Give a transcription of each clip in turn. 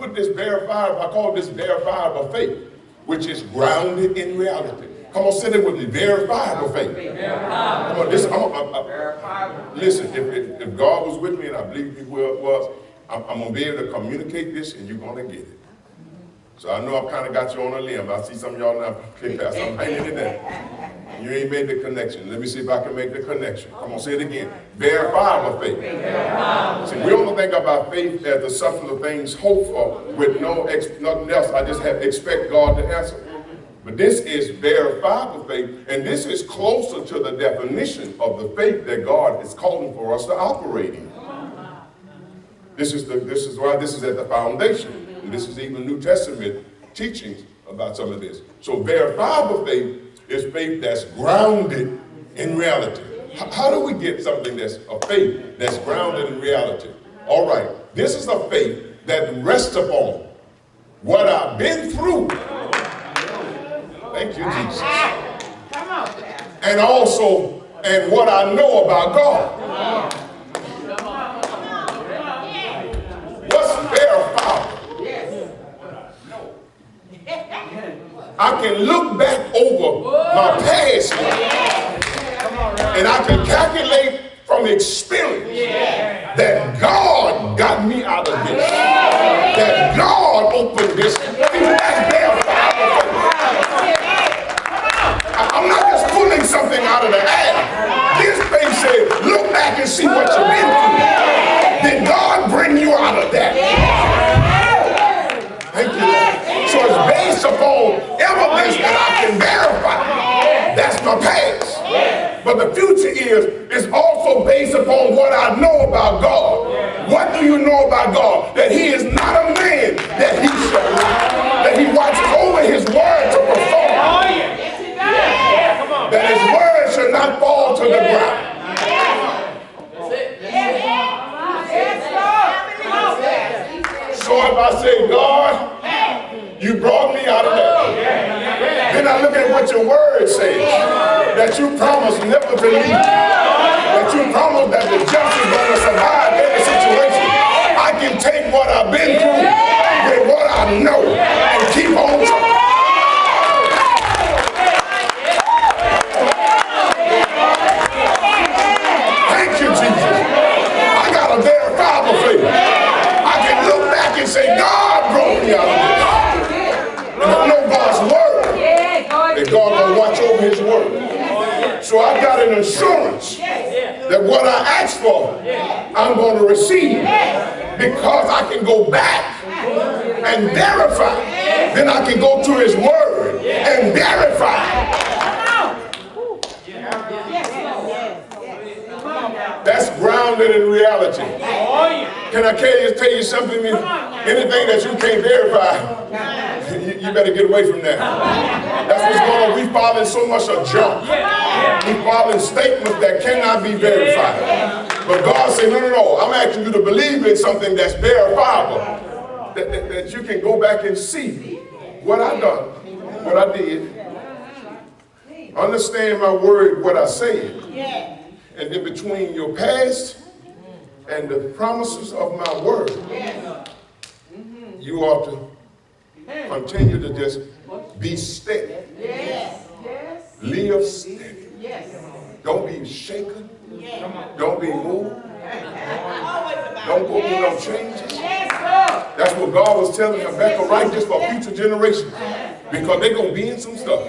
put this verifiable, I call this verifiable faith, which is grounded in reality. Come on, say it with me, verifiable faith. Come on, listen, if God was with me, and I believe he was, I'm going to be able to communicate this, and you're going to get it. So I know I've kind of got you on a limb. I see some of y'all now, I'm hanging in there. You ain't made the connection. Let me see if I can make the connection. Come on, say it again. Verifiable faith. See, we only think about faith as the substance of things hoped for with nothing else. I just have expect God to answer. But this is verifiable faith, and this is closer to the definition of the faith that God is calling for us to operate in. This is why this is at the foundation. And this is even New Testament teachings about some of this. So verifiable faith is faith that's grounded in reality. How do we get something that's a faith that's grounded in reality? All right, this is a faith that rests upon what I've been through. Thank you, Jesus. Come on. And also, and what I know about God. What's verifiable? I can look back over my past and I can calculate from experience that God got me out of this. That God opened this. That's verifiable. I'm not just pulling something out of the air. This faith said, look back and see what you've been through. Did God bring you out of that? Thank you, Lord. So it's based upon evidence that I can verify. That's my past. But the future is also based upon what I know about God. What do you know about God? That he is not a man that he shall lie. That he watches over his word to perform. That his word shall not fall to the ground. So if I say, God, you brought me out of that. Then I look at what your word says. That you promised never to leave. That you promised that the just is going to survive every situation. I can take what I've been through with what I know and keep on trucking. Thank you, Jesus. I got a verifiable faith. I can look back and say, God brought me out of this. And I know God's word. That God will watch over his word. So I got an assurance that what I asked for, I'm going to receive. Because I can go back and verify. Then I can go to his word and verify. That's grounded in reality. Can I tell you something? Anything that you can't verify, you better get away from that. That's what's going on. We filing so much of junk. We filing statements that cannot be verified. But God said, no. I'm asking you to believe in something that's verifiable. That you can go back and see what I done, what I did. Understand my word, what I said. And then between your past and the promises of my word, you ought to continue to just be steady. Live steady. Don't be shaken. Don't be moved. Don't go through no changes. That's what God was telling Rebecca, right? Just for future generations. Because they're going to be in some stuff.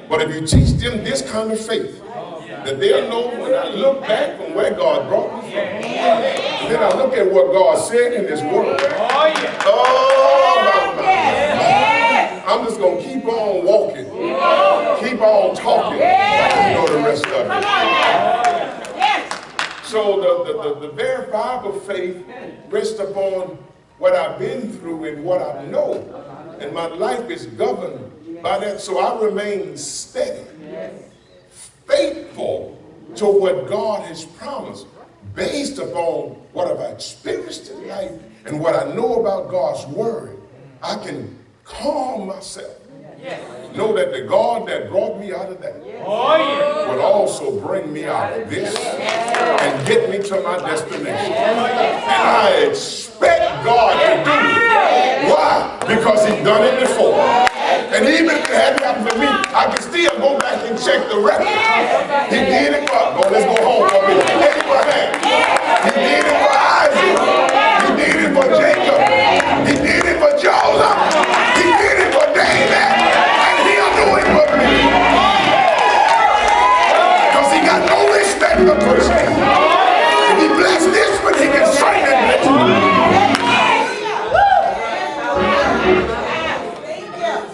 But if you teach them this kind of faith, that they'll know when I look back from where God brought me from. Then I look at what God said in his word. I'm just going to keep on walking. Keep on talking. You know the rest of it. So the verifiable faith rests upon what I've been through and what I know. And my life is governed by that. So I remain steady. Faithful to what God has promised based upon what I've experienced in life and what I know about God's word. I can calm myself. Know that the God that brought me out of that would also bring me out of this and get me to my destination. And I expect God to do it. check the record. He did it for, oh, let's go home for a minute. Abraham. He did it for Isaac. He did it for Jacob. He did it for Joseph. He did it for David. And he'll do it for me. Because he got no respect for person. If he blessed this one, he can certainly bless me.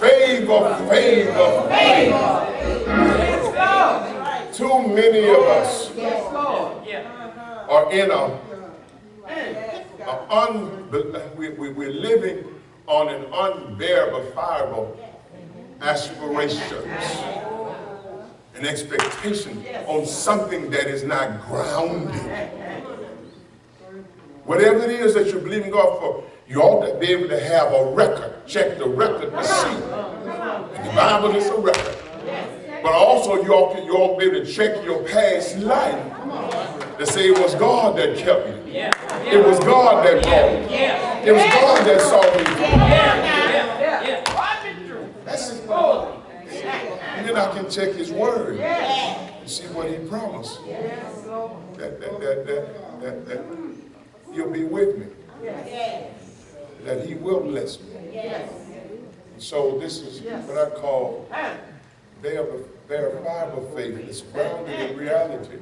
Favor. Too many of us are in we're living on an unverifiable aspirations and expectation on something that is not grounded. Whatever it is that you're believing God for, you ought to be able to have a record. Check the record to see. And the Bible is a record. But also you ought to be able to check your past life to say it was God that kept you. It was God that brought you. It was God that saw me through. That's it. And then I can check his word and see what he promised. That he'll be with me. That he will bless me. So this is what I call verifiable faith. It's grounded in reality.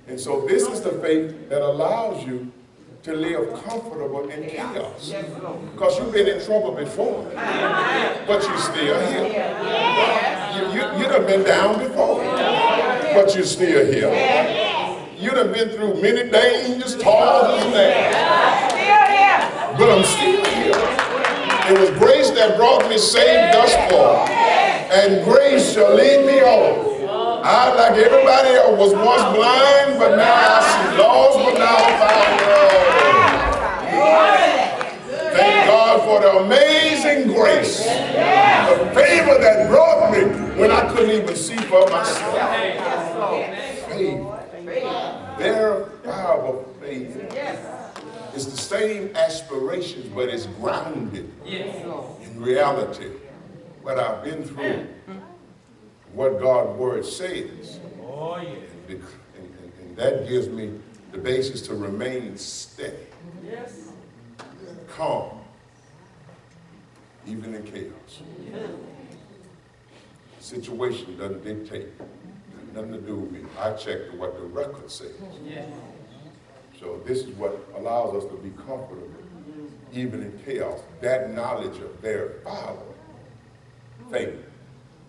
And so this is the faith that allows you to live comfortable in chaos. Because you've been in trouble before, but you're still here. You'd have been down before, but you're still here. You'd have been through many dangers, toils, and snares. But I'm still here. It was grace that brought me saved thus far, and grace shall lead me on. I, like everybody else, was once blind, but now I see, lost, but now I'm found. Thank God for the amazing grace, the favor that brought me when I couldn't even see for myself. Favor, verifiable favor. It's the same aspirations, but it's grounded in reality. What I've been through, what God's word says. And that gives me the basis to remain steady, calm, even in chaos. Situation doesn't dictate, nothing to do with me. I check what the record says. So this is what allows us to be comfortable, even in chaos. That knowledge of verifiable faith.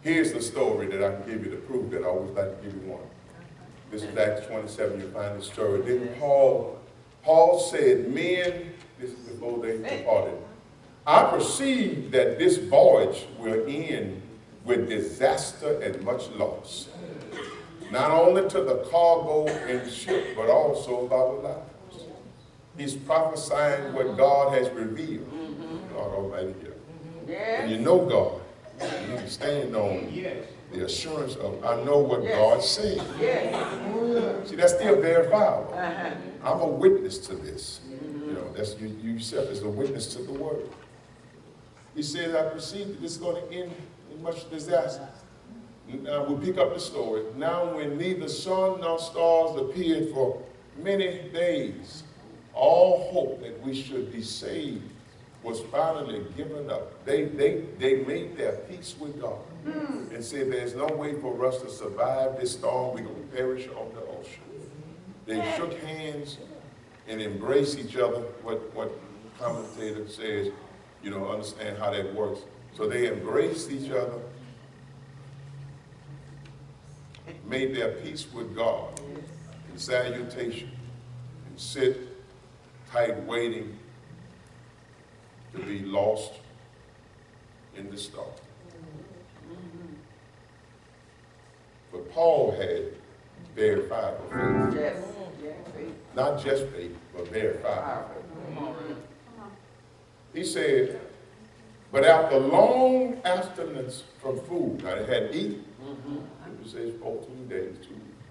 Here's the story that I can give you to prove that. I always like to give you one. This is Acts 27, you find the story. Then Paul said, men, this is before they departed, I perceive that this voyage will end with disaster and much loss. Not only to the cargo and ship, but also of our lives. He's prophesying what God has revealed. God Almighty here. And you know God. You can stand on the assurance of, I know what God said. See, that's still verifiable. I'm a witness to this. You know, that's you yourself as a witness to the word. He said, I perceive that this is going to end in much disaster. We'll pick up the story. Now when neither sun nor stars appeared for many days, all hope that we should be saved was finally given up. They made their peace with God and said there's no way for us to survive this storm. We're going to perish on the ocean. They shook hands and embraced each other. What commentator says, you know, understand how that works. So they embraced each other, made their peace with God in salutation, and sit tight waiting to be lost in the storm. But Paul had verifiable faith. Not just faith, but verifiable faith. He said, but after long abstinence from food, now they hadn't eaten. It says 14 days, 2 weeks.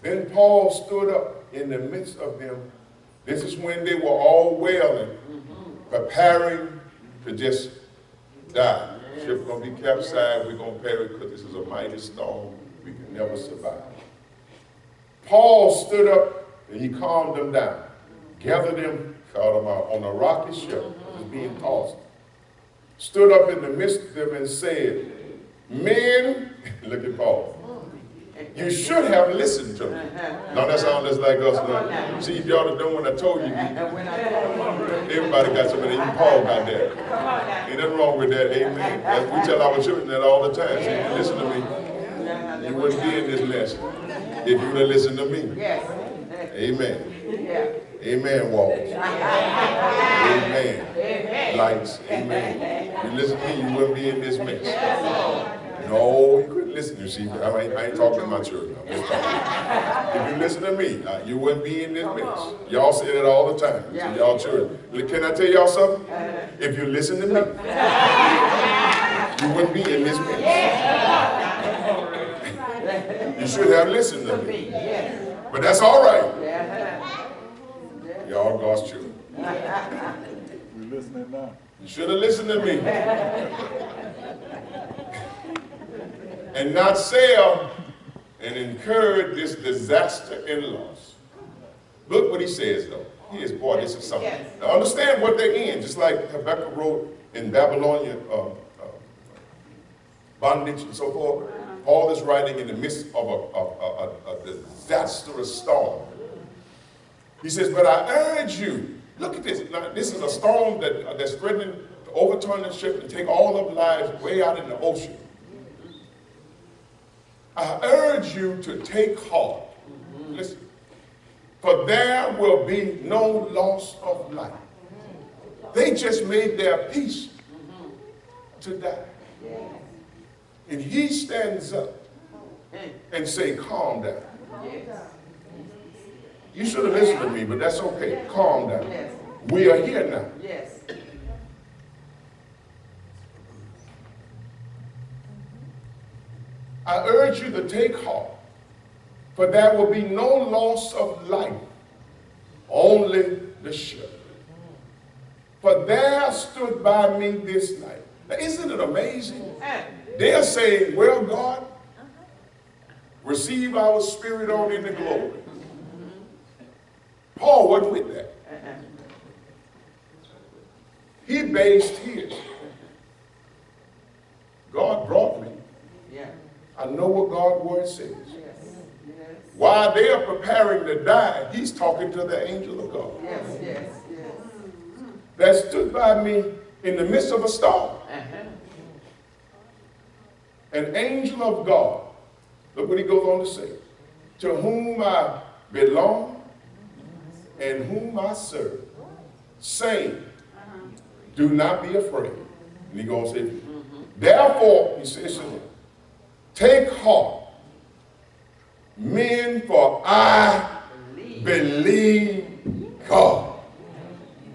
Then Paul stood up in the midst of them. This is when they were all wailing, preparing to just die. Ship's going to be capsized. We're going to perish because this is a mighty storm. We can never survive. Paul stood up and he calmed them down, gathered them, called them out on a rocky ship that was being tossed. Stood up in the midst of them and said, men, look at Paul, you should have listened to me. Now that sounds just like us now. See, if y'all are doing what I told you. Everybody got something. Even Paul got that. Ain't nothing wrong with that. Amen. As we tell our children that all the time. See, if you listen to me, you wouldn't be in this mess if you would have listened to me. Amen. Amen, walls. Amen. Lights. Amen. If you listen to me, you wouldn't be in this mess. No, you couldn't listen. You see, I ain't talking to my children. I'm just talking. If you listen to me, you wouldn't be in this mess. Y'all say that all the time. So y'all children. Can I tell y'all something? If you listen to me, you wouldn't be in this mess. You should have listened to me. But that's all right. Y'all God's children. We're listening now. You should have listened to me. And not sail and incurred this disaster and loss. Look what he says, though. He is, boy, this is something. Now understand what they're in, just like Habakkuk wrote in Babylonian bondage and so forth. Paul is writing in the midst of a disastrous storm. He says, but I urge you, look at this. Now, this is a storm that's threatening to overturn the ship and take all of lives way out in the ocean. I urge you to take heart. Listen. For there will be no loss of life. They just made their peace to die. And he stands up and say, calm down. You should have listened to me, but that's okay. Calm down. We are here now. I urge you to take heart, for there will be no loss of life, only the ship. For there stood by me this night. Now, isn't it amazing? They're saying, well, God, receive our spirit on in the glory. Paul wasn't with that. He based his. God brought me. I know what God's word says. While they are preparing to die, he's talking to the angel of God. That stood by me in the midst of a storm. An angel of God. Look what he goes on to say. To whom I belong and whom I serve. Saying, do not be afraid. And he goes on to say, therefore, he says, take heart, men, for I believe God.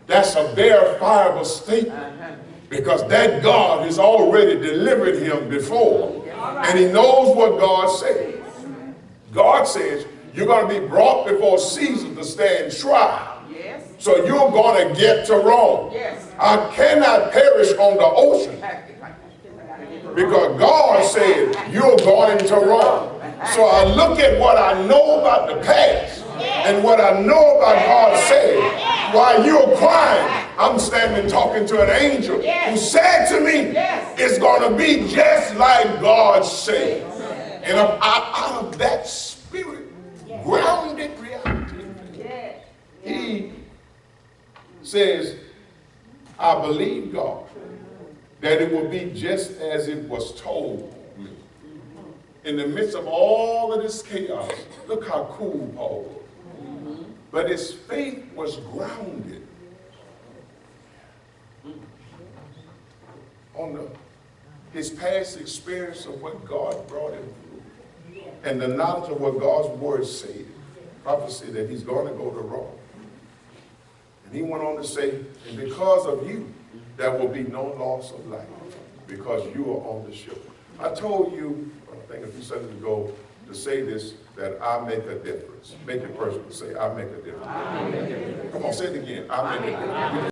That's a verifiable statement because that God has already delivered him before and he knows what God says. God says you're going to be brought before Caesar to stand trial. So you're going to get to Rome. I cannot perish on the ocean. Because God said, you're going to Rome. So I look at what I know about the past and what I know about God said. While you're crying, I'm standing talking to an angel who said to me, it's going to be just like God said. And out of that spirit, grounded reality, he says, I believe God. That it will be just as it was told me. In the midst of all of this chaos, look how cool Paul was. But his faith was grounded on his past experience of what God brought him through. And the knowledge of what God's word said. Prophecy that he's going to go to Rome. And he went on to say, and because of you, there will be no loss of life because you are on the ship. I told you, I think a few seconds ago, to say this, that I make a difference. Make it personal. Say, I make a difference. Come on, say it again. I make a difference.